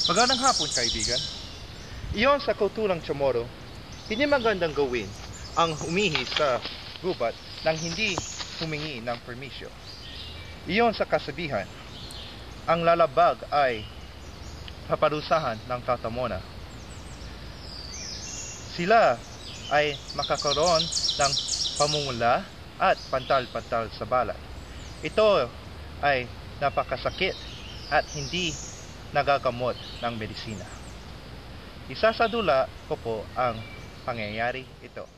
Magandang hapon, kaibigan. Iyon sa kulturang Chamorro, hindi magandang gawin ang umihi sa gubat nang hindi humingi ng permisyo. Iyon sa kasabihan, ang lalabag ay paparusahan ng tatamona. Sila ay makakaroon ng pamumula at pantal-pantal sa balat. Ito ay napakasakit at hindi nagagamot ng medisina. Isasadula ko po ang pangyayari ito.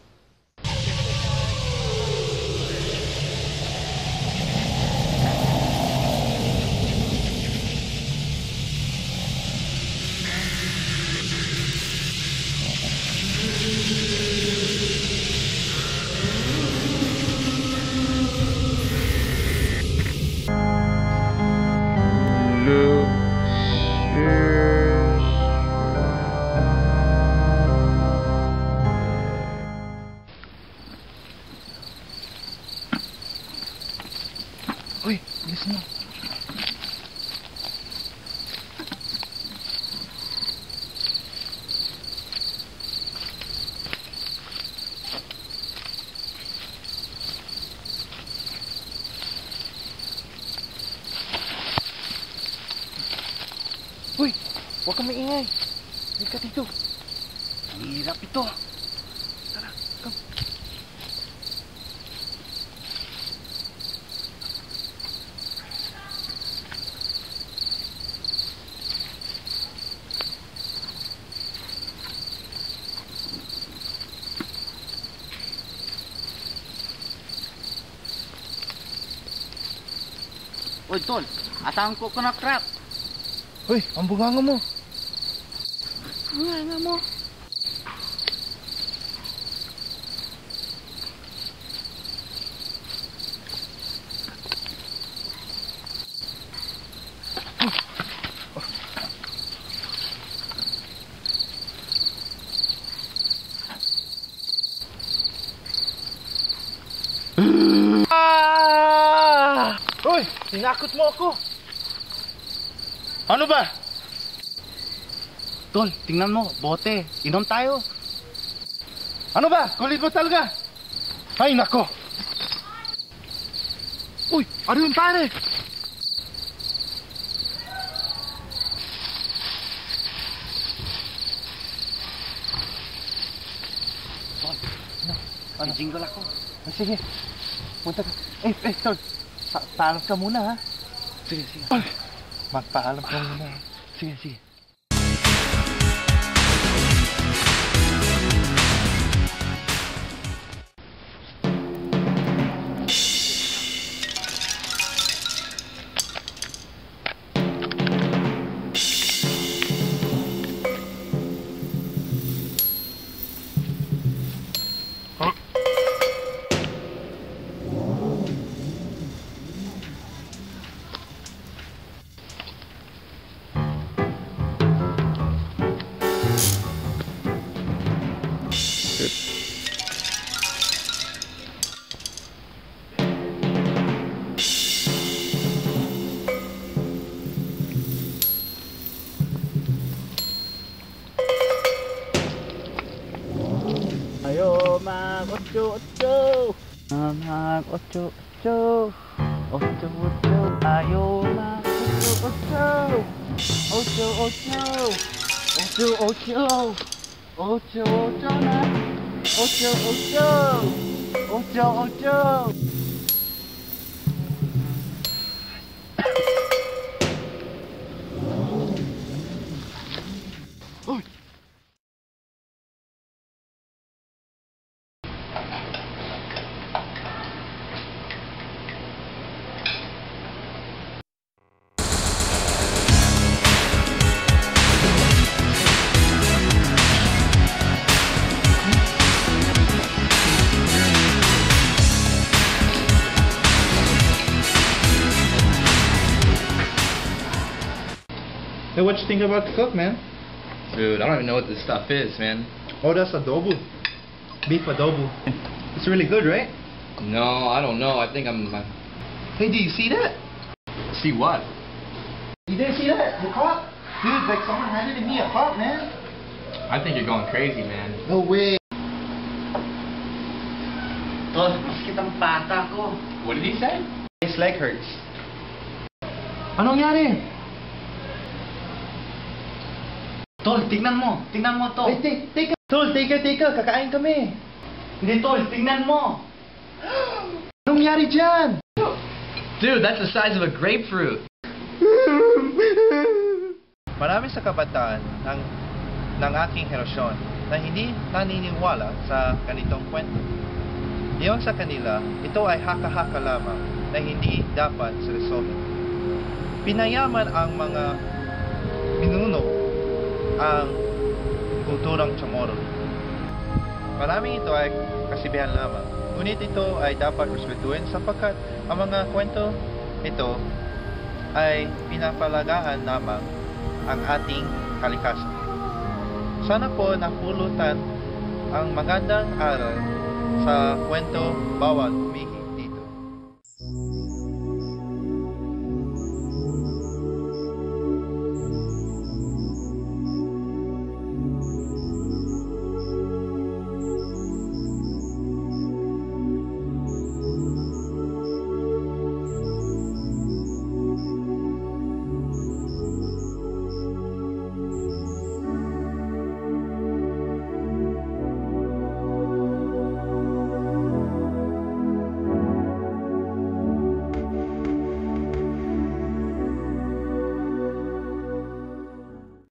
Uy, bilis mo. Uy, huwag kang maingay. Huwag ka dito. Ang hirap ito. Tara, come. Uy, tol, asahan ko na crap. Uy, ang bunganga mo. Bunganga mo? Uy, tinakot mo ako. Ano ba? Tol, tingnan mo, bote. Inom tayo. Ano ba? Kulit mo talaga. Ay, nako. Uy, ano yung pare? Tol, ano? Jingle ako. Sige, punta ka. Tol, paalam ka muna, ha? Sige, sige. Magpaalam ka muna. Sige, sige. Ayo, mag-otso-otso. Mag-otso-otso. Otso-otso. Ayo, mag-otso-otso. Otso-otso. Otso-otso. Otso-otso na. Otso-otso. Otso-otso. Uy! Hey, what you think about the cook, man? Dude, I don't even know what this stuff is, man. Oh, that's adobo. Beef adobo. It's really good, right? No, I don't know. I think I'm... Hey, do you see that? See what? You didn't see that? The cop? Dude, like someone handed me a cup, man. I think you're going crazy, man. No way. Tol, masakit ang pata ko. What did he say? His leg hurts. Anong nangyari? Tol, tingnan mo. Tingnan mo to. Wait, take Tol, take kakain kami. Hindi, Tol, tingnan mo. Anong nangyari dyan? Dude, that's the size of a grapefruit. Marami sa kabataan ng aking henerasyon na hindi naniniwala sa ganitong kwento. Iyon sa kanila, ito ay haka-haka lamang na hindi dapat seryosohin. Pinayaman ang mga minuno ang kulturang Chamorro. Maraming ito ay kasibihan lamang, ngunit ito ay dapat respetuhin sapagkat ang mga kwento ito ay pinapalagaan lamang ang ating kalikasan. Sana po napulutan ang magandang aral sa kwento bawat